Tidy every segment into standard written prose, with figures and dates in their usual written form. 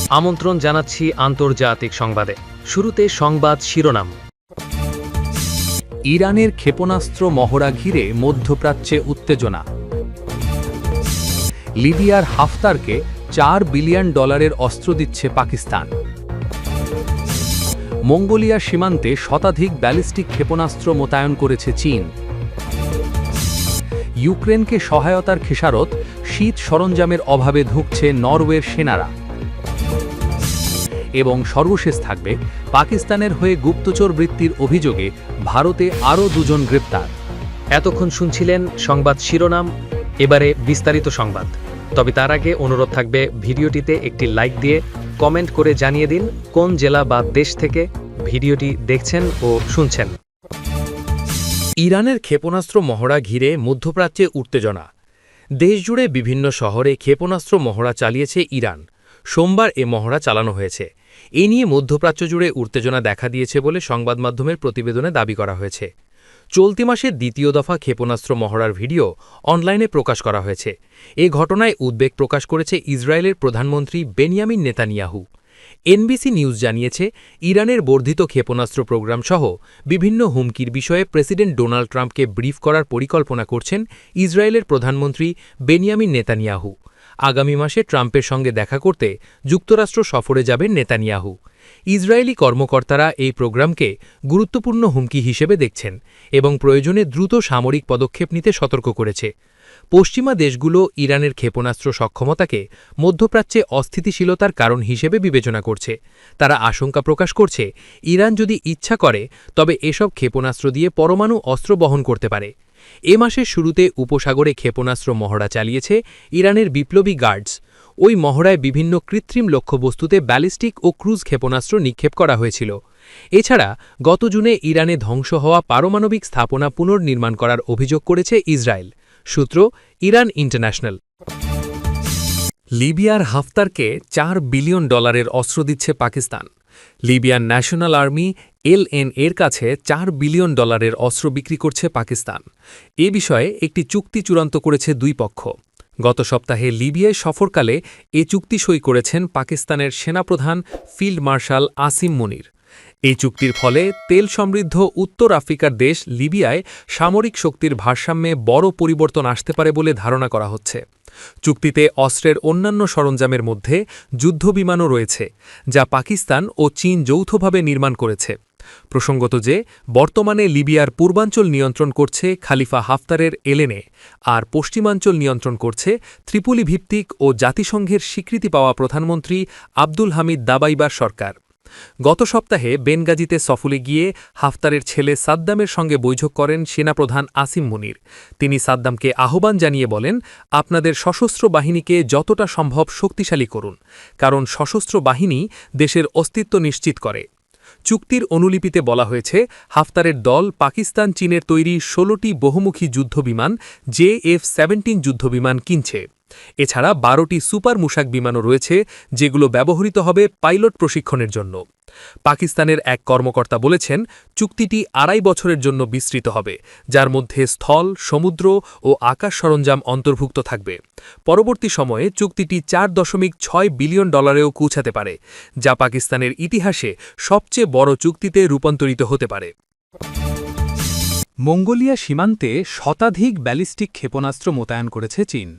আমন্ত্রণ জানাচ্ছি আন্তর্জাতিক সংবাদে। শুরুতে সংবাদ শিরোনাম। ইরানের ক্ষেপণাস্ত্র মহড়া ঘিরে মধ্যপ্রাচ্যে উত্তেজনা। লিবিয়ার হাফতারকে $4 বিলিয়ন অস্ত্র দিচ্ছে পাকিস্তান। মঙ্গোলিয়া সীমান্তে শতাধিক ব্যালিস্টিক ক্ষেপণাস্ত্র মোতায়েন করেছে চীন। ইউক্রেনকে সহায়তার খেসারত, শীত সরঞ্জামের অভাবে ধুঁকছে নরওয়ের সেনারা। এবং সর্বশেষ থাকবে, পাকিস্তানের হয়ে গুপ্তচর বৃত্তির অভিযোগে ভারতে আরও 2 জন গ্রেপ্তার। এতক্ষণ শুনছিলেন সংবাদ শিরোনাম, এবারে বিস্তারিত সংবাদ। তবে তার আগে অনুরোধ থাকবে, ভিডিওটিতে একটি লাইক দিয়ে কমেন্ট করে জানিয়ে দিন কোন জেলা বা দেশ থেকে ভিডিওটি দেখছেন ও শুনছেন। ইরানের ক্ষেপণাস্ত্র মহড়া ঘিরে মধ্যপ্রাচ্যে উত্তেজনা। দেশজুড়ে বিভিন্ন শহরে ক্ষেপণাস্ত্র মহড়া চালিয়েছে ইরান। সোমবার এ মহড়া চালানো হয়েছে। এ নিয়ে মধ্যপ্রাচ্য জুড়ে উত্তেজনা দেখা দিয়েছে বলে সংবাদ মাধ্যমের প্রতিবেদনে দাবি করা হয়েছে। চলতি মাসের দ্বিতীয় দফা ক্ষেপণাস্ত্র মহড়ার ভিডিও অনলাইনে প্রকাশ করা হয়েছে। এ ঘটনায় উদ্বেগ প্রকাশ করেছে ইসরায়েলের প্রধানমন্ত্রী বেনিয়ামিন নেতানিয়াহু। এনবিসি নিউজ জানিয়েছে, ইরানের বর্ধিত ক্ষেপণাস্ত্র প্রোগ্রাম সহ বিভিন্ন হুমকির বিষয়ে প্রেসিডেন্ট ডোনাল্ড ট্রাম্পকে ব্রিফ করার পরিকল্পনা করছেন ইসরায়েলের প্রধানমন্ত্রী বেনিয়ামিন নেতানিয়াহু। আগামী মাসে ট্রাম্পের সঙ্গে দেখা করতে যুক্তরাষ্ট্র সফরে যাবেন নেতানিয়াহু। ইসরায়েলি কর্মকর্তারা এই প্রোগ্রামকে গুরুত্বপূর্ণ হুমকি হিসেবে দেখছেন এবং প্রয়োজনে দ্রুত সামরিক পদক্ষেপ নিতে সতর্ক করেছে। পশ্চিমা দেশগুলো ইরানের ক্ষেপণাস্ত্র সক্ষমতাকে মধ্যপ্রাচ্যে অস্থিতিশীলতার কারণ হিসেবে বিবেচনা করছে। তারা আশঙ্কা প্রকাশ করছে, ইরান যদি ইচ্ছা করে তবে এসব ক্ষেপণাস্ত্র দিয়ে পরমাণু অস্ত্র বহন করতে পারে। এ মাসের শুরুতে উপসাগরে ক্ষেপণাস্ত্র মহড়া চালিয়েছে ইরানের বিপ্লবী গার্ডস। ওই মহড়ায় বিভিন্ন কৃত্রিম লক্ষ্যবস্তুতে ব্যালিস্টিক ও ক্রুজ ক্ষেপণাস্ত্র নিক্ষেপ করা হয়েছিল। এছাড়া গত জুনে ইরানে ধ্বংস হওয়া পারমাণবিক স্থাপনা পুনর্নির্মাণ করার অভিযোগ করেছে ইসরায়েল। সূত্র, ইরান ইন্টারন্যাশনাল। লিবিয়ার হাফতারকে $4 বিলিয়ন অস্ত্র দিচ্ছে পাকিস্তান। লিবিয়ান ন্যাশনাল আর্মি এলএনএর কাছে $4 বিলিয়ন অস্ত্র বিক্রি করছে পাকিস্তান। এ বিষয়ে একটি চুক্তি চূড়ান্ত করেছে দুই পক্ষ। গত সপ্তাহে লিবিয়ায় সফরকালে এ চুক্তি সই করেছেন পাকিস্তানের সেনাপ্রধান ফিল্ড মার্শাল আসিম মুনির। এই চুক্তির ফলে তেল সমৃদ্ধ উত্তর আফ্রিকার দেশ লিবিয়ায় সামরিক শক্তির ভারসাম্যে বড় পরিবর্তন আসতে পারে বলে ধারণা করা হচ্ছে। চুক্তিতে অস্ত্রের অন্যান্য সরঞ্জামের মধ্যে যুদ্ধবিমানও রয়েছে, যা পাকিস্তান ও চীন যৌথভাবে নির্মাণ করেছে। প্রসঙ্গত যে, বর্তমানে লিবিয়ার পূর্বাঞ্চল নিয়ন্ত্রণ করছে খালিফা হাফতারের এলএনএ, আর পশ্চিমাঞ্চল নিয়ন্ত্রণ করছে ত্রিপোলি ভিত্তিক ও জাতিসংঘের স্বীকৃতি পাওয়া প্রধানমন্ত্রী আব্দুল হামিদ দাবাইবার সরকার। গত সপ্তাহে বেনগাজিতে সফরে গিয়ে হাফতারের ছেলে সাদ্দামের সঙ্গে বৈঠক করেন সেনাপ্রধান আসিম মুনির। তিনি সাদ্দামকে আহ্বান জানিয়ে বলেন, আপনাদের সশস্ত্র বাহিনীকে যতটা সম্ভব শক্তিশালী করুন, কারণ সশস্ত্র বাহিনী দেশের অস্তিত্ব নিশ্চিত করে। চুক্তির অনুলিপিতে বলা হয়েছে, হাফতারের দল পাকিস্তান চীনের তৈরি 16টি বহুমুখী যুদ্ধবিমান JF-17 যুদ্ধবিমান কিনছে। এছাড়া 12টি সুপার মুশাক বিমানও রয়েছে, যেগুলো ব্যবহৃত হবে পাইলট প্রশিক্ষণের জন্য। পাকিস্তানের এক কর্মকর্তা বলেছেন, চুক্তিটি 2.5 বছরের জন্য বিস্তৃত হবে, যার মধ্যে স্থল, সমুদ্র ও আকাশ সরঞ্জাম অন্তর্ভুক্ত থাকবে। পরবর্তী সময়ে চুক্তিটি $4.6 বিলিয়ন পৌঁছাতে পারে, যা পাকিস্তানের ইতিহাসে সবচেয়ে বড় চুক্তিতে রূপান্তরিত হতে পারে। মঙ্গোলিয়া সীমান্তে শতাধিক ব্যালিস্টিক ক্ষেপণাস্ত্র মোতায়েন করেছে চীন।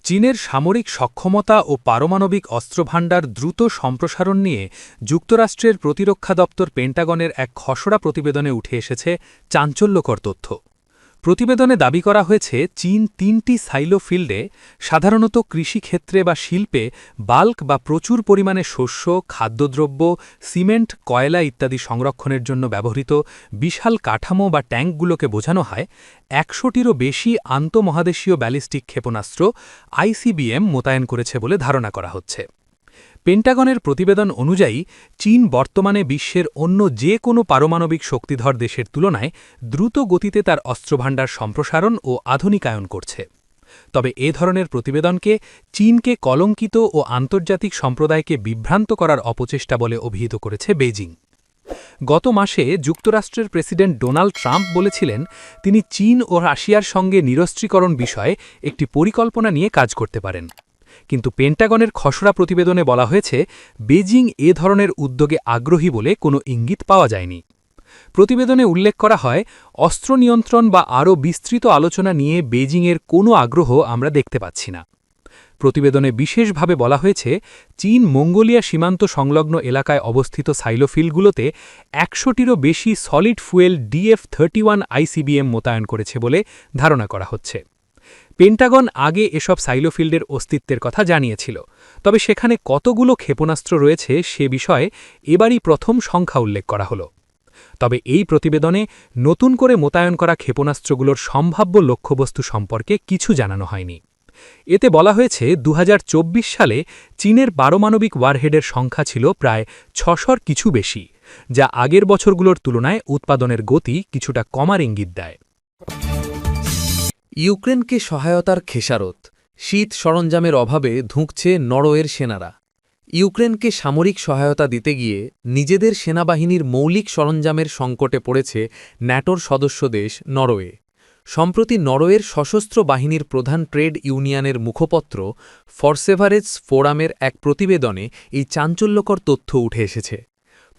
চীনের সামরিক সক্ষমতা ও পারমাণবিক অস্ত্রভাণ্ডার দ্রুত সম্প্রসারণ নিয়ে যুক্তরাষ্ট্রের প্রতিরক্ষা দপ্তর পেন্টাগনের এক খসড়া প্রতিবেদনে উঠে এসেছে চাঞ্চল্যকর তথ্য। প্রতিবেদনে দাবি করা হয়েছে, চীন 3টি সাইলো ফিল্ডে, সাধারণত কৃষিক্ষেত্রে বা শিল্পে বাল্ক বা প্রচুর পরিমাণে শস্য, খাদ্যদ্রব্য, সিমেন্ট, কয়লা ইত্যাদি সংরক্ষণের জন্য ব্যবহৃত বিশাল কাঠামো বা ট্যাঙ্কগুলোকে বোঝানো হয়, 100টিরও বেশি আন্তঃমহাদেশীয় ব্যালিস্টিক ক্ষেপণাস্ত্র ICBM মোতায়েন করেছে বলে ধারণা করা হচ্ছে। পেন্টাগনের প্রতিবেদন অনুযায়ী, চীন বর্তমানে বিশ্বের অন্য যে কোনো পারমাণবিক শক্তিধর দেশের তুলনায় দ্রুত গতিতে তার অস্ত্রভাণ্ডার সম্প্রসারণ ও আধুনিকায়ন করছে। তবে এ ধরনের প্রতিবেদনকে চীনকে কলঙ্কিত ও আন্তর্জাতিক সম্প্রদায়কে বিভ্রান্ত করার অপচেষ্টা বলে অভিহিত করেছে বেইজিং। গত মাসে যুক্তরাষ্ট্রের প্রেসিডেন্ট ডোনাল্ড ট্রাম্প বলেছিলেন, তিনি চীন ও রাশিয়ার সঙ্গে নিরস্ত্রীকরণ বিষয়ে একটি পরিকল্পনা নিয়ে কাজ করতে পারেন। কিন্তু পেন্টাগনের খসড়া প্রতিবেদনে বলা হয়েছে বেজিং এ ধরনের উদ্যোগে আগ্রহী বলে কোনো ইঙ্গিত পাওয়া যায়নি। প্রতিবেদনে উল্লেখ করা হয়, অস্ত্র নিয়ন্ত্রণ বা আরও বিস্তৃত আলোচনা নিয়ে বেজিংয়ের কোনো আগ্রহ আমরা দেখতে পাচ্ছি না। প্রতিবেদনে বিশেষভাবে বলা হয়েছে, চীন মঙ্গোলিয়া সীমান্ত সংলগ্ন এলাকায় অবস্থিত সাইলোফিলগুলোতে ১০০টিরও বেশি সলিড ফুয়েল DF-31 ICBM মোতায়েন করেছে বলে ধারণা করা হচ্ছে। পেন্টাগন আগে এসব সাইলোফিল্ডের অস্তিত্বের কথা জানিয়েছিল, তবে সেখানে কতগুলো ক্ষেপণাস্ত্র রয়েছে সে বিষয়ে এবারই প্রথম সংখ্যা উল্লেখ করা হলো। তবে এই প্রতিবেদনে নতুন করে মোতায়েন করা ক্ষেপণাস্ত্রগুলোর সম্ভাব্য লক্ষ্যবস্তু সম্পর্কে কিছু জানানো হয়নি। এতে বলা হয়েছে ২০২৪ সালে চীনের পারমাণবিক ওয়ারহেডের সংখ্যা ছিল প্রায় ৬০০র কিছু বেশি, যা আগের বছরগুলোর তুলনায় উৎপাদনের গতি কিছুটা কমার ইঙ্গিত দেয়। ইউক্রেনকে সহায়তার খেসারত, শীত সরঞ্জামের অভাবে ধুঁকছে নরওয়ের সেনারা। ইউক্রেনকে সামরিক সহায়তা দিতে গিয়ে নিজেদের সেনাবাহিনীর মৌলিক সরঞ্জামের সংকটে পড়েছে ন্যাটোর সদস্য দেশ নরওয়ে। সম্প্রতি নরওয়ের সশস্ত্র বাহিনীর প্রধান ট্রেড ইউনিয়নের মুখপত্র ফরসেভারেজ ফোরামের এক প্রতিবেদনে এই চাঞ্চল্যকর তথ্য উঠে এসেছে।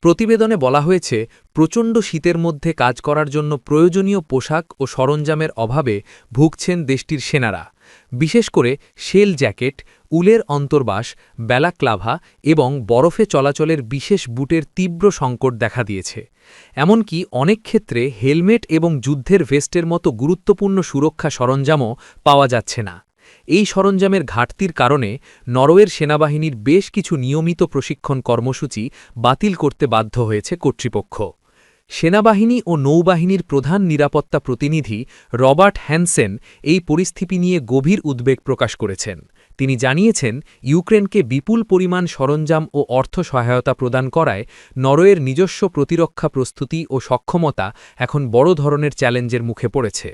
প্রতিবেদনে বলা হয়েছে, প্রচণ্ড শীতের মধ্যে কাজ করার জন্য প্রয়োজনীয় পোশাক ও সরঞ্জামের অভাবে ভুগছেন দেশটির সেনারা। বিশেষ করে শেল জ্যাকেট, উলের অন্তর্বাস, ব্যালাক্লাভা এবং বরফে চলাচলের বিশেষ বুটের তীব্র সংকট দেখা দিয়েছে। এমনকি অনেক ক্ষেত্রে হেলমেট এবং যুদ্ধের ভেস্টের মতো গুরুত্বপূর্ণ সুরক্ষা সরঞ্জামও পাওয়া যাচ্ছে না। এই সরঞ্জামের ঘাটতির কারণে নরওয়ের সেনাবাহিনীর বেশ কিছু নিয়মিত প্রশিক্ষণ কর্মসূচি বাতিল করতে বাধ্য হয়েছে কর্তৃপক্ষ। সেনাবাহিনী ও নৌবাহিনীর প্রধান নিরাপত্তা প্রতিনিধি রবার্ট হ্যানসেন এই পরিস্থিতি নিয়ে গভীর উদ্বেগ প্রকাশ করেছেন। তিনি জানিয়েছেন, ইউক্রেনকে বিপুল পরিমাণ সরঞ্জাম ও অর্থ সহায়তা প্রদান করায় নরওয়ের নিজস্ব প্রতিরক্ষা প্রস্তুতি ও সক্ষমতা এখন বড় ধরনের চ্যালেঞ্জের মুখে পড়েছে।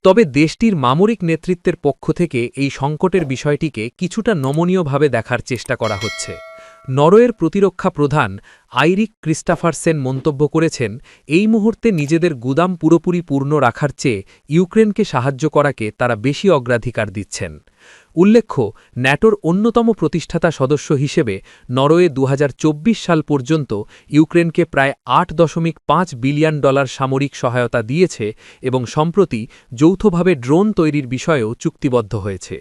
তবে দেশটির সামরিক নেতৃত্বের পক্ষ থেকে এই সংকটের বিষয়টিকে কিছুটা নমনীয়ভাবে দেখার চেষ্টা করা হচ্ছে। নরওয়ের প্রতিরক্ষা প্রধান আইরিক ক্রিস্টাফারসেন মন্তব্য করেছেন, এই মুহূর্তে নিজেদের গুদাম পুরোপুরি পূর্ণ রাখার চেয়ে ইউক্রেনকে সাহায্য করাকে তারা বেশি অগ্রাধিকার দিচ্ছেন। উল্লেখ্য, ন্যাটোর অন্যতম প্রতিষ্ঠাতা সদস্য হিসেবে নরওয়ে ২০২৪ সাল পর্যন্ত ইউক্রেনকে প্রায় $৮.৫ বিলিয়ন সামরিক সহায়তা দিয়েছে এবং সম্প্রতি যৌথভাবে ড্রোন তৈরির বিষয়েও চুক্তিবদ্ধ হয়েছে।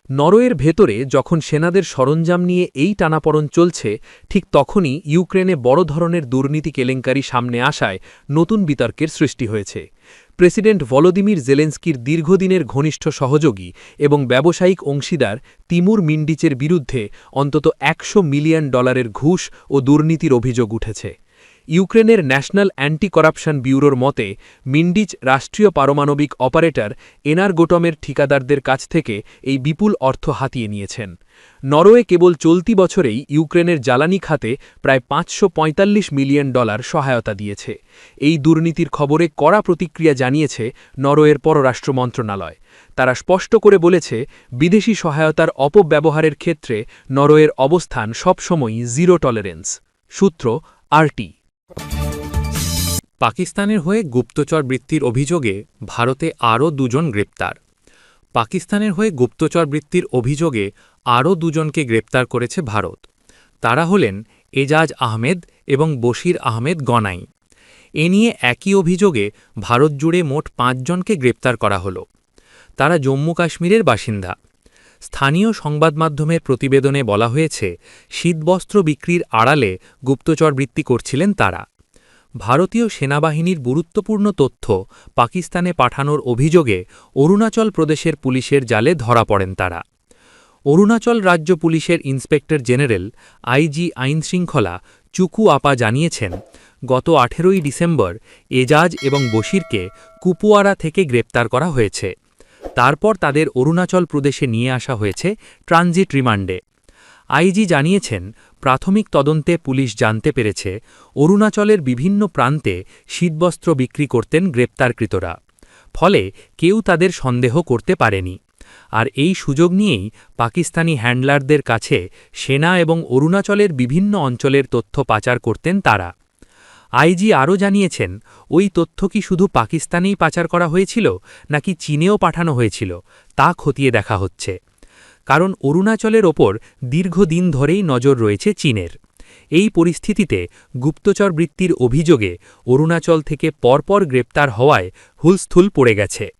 নরওয়ের ভেতরে যখন সেনাদের সরঞ্জাম নিয়ে এই টানাপড়ন চলছে, ঠিক তখনই ইউক্রেনে বড় ধরনের দুর্নীতি কেলেঙ্কারি সামনে আসায় নতুন বিতর্কের সৃষ্টি হয়েছে। প্রেসিডেন্ট ভলোদিমির জেলেন্সকির দীর্ঘদিনের ঘনিষ্ঠ সহযোগী এবং ব্যবসায়িক অংশীদার তিমুর মিন্ডিচের বিরুদ্ধে অন্তত $১০০ মিলিয়ন ঘুষ ও দুর্নীতির অভিযোগ উঠেছে। ইউক্রেনের ন্যাশনাল অ্যান্টি করাপশন ব্যুরোর মতে, মিন্ডিচ রাষ্ট্রীয় পারমাণবিক অপারেটর এনারগোটমের ঠিকাদারদের কাছ থেকে এই বিপুল অর্থ হাতিয়ে নিয়েছেন। নরওয়ে কেবল চলতি বছরেই ইউক্রেনের জ্বালানি খাতে প্রায় $৫৪৫ মিলিয়ন সহায়তা দিয়েছে। এই দুর্নীতির খবরে কড়া প্রতিক্রিয়া জানিয়েছে নরওয়ের পররাষ্ট্র মন্ত্রণালয়। তারা স্পষ্ট করে বলেছে, বিদেশি সহায়তার অপব্যবহারের ক্ষেত্রে নরওয়ের অবস্থান সবসময়ই জিরো টলারেন্স। সূত্র RT। পাকিস্তানের হয়ে গুপ্তচর বৃত্তির অভিযোগে ভারতে আরও ২ জন গ্রেপ্তার। পাকিস্তানের হয়ে গুপ্তচর বৃত্তির অভিযোগে আরও ২ জনকে গ্রেপ্তার করেছে ভারত। তারা হলেন এজাজ আহমেদ এবং বশির আহমেদ গনাই। এ নিয়ে একই অভিযোগে ভারত জুড়ে মোট ৫ জনকে গ্রেপ্তার করা হল। তারা জম্মু কাশ্মীরের বাসিন্দা। স্থানীয় সংবাদমাধ্যমের প্রতিবেদনে বলা হয়েছে, শীতবস্ত্র বিক্রির আড়ালে গুপ্তচর বৃত্তি করছিলেন তারা। ভারতীয় সেনাবাহিনীর গুরুত্বপূর্ণ তথ্য পাকিস্তানে পাঠানোর অভিযোগে অরুণাচল প্রদেশের পুলিশের জালে ধরা পড়েন তারা। অরুণাচল রাজ্য পুলিশের ইন্সপেক্টর জেনারেল IG আইনশৃঙ্খলা চুকু আপা জানিয়েছেন, গত ১৮ই ডিসেম্বর এজাজ এবং বশিরকে কুপওয়ারা থেকে গ্রেপ্তার করা হয়েছে। তারপর তাদের অরুণাচল প্রদেশে নিয়ে আসা হয়েছে ট্রানজিট রিমান্ডে। IG জানিয়েছেন, প্রাথমিক তদন্তে পুলিশ জানতে পেরেছে অরুণাচলের বিভিন্ন প্রান্তে শীতবস্ত্র বিক্রি করতেন গ্রেপ্তারকৃতরা। ফলে কেউ তাদের সন্দেহ করতে পারেনি। আর এই সুযোগ নিয়েই পাকিস্তানি হ্যান্ডলারদের কাছে সেনা এবং অরুণাচলের বিভিন্ন অঞ্চলের তথ্য পাচার করতেন তারা। IG আরও জানিয়েছেন, ওই তথ্য কি শুধু পাকিস্তানেই পাচার করা হয়েছিল নাকি চীনেও পাঠানো হয়েছিল তা খতিয়ে দেখা হচ্ছে। কারণ অরুণাচলের ওপর দীর্ঘদিন ধরেই নজর রয়েছে চীনের। এই পরিস্থিতিতে গুপ্তচর বৃত্তির অভিযোগে অরুণাচল থেকে পরপর গ্রেপ্তার হওয়ায় হুলস্থুল পড়ে গেছে।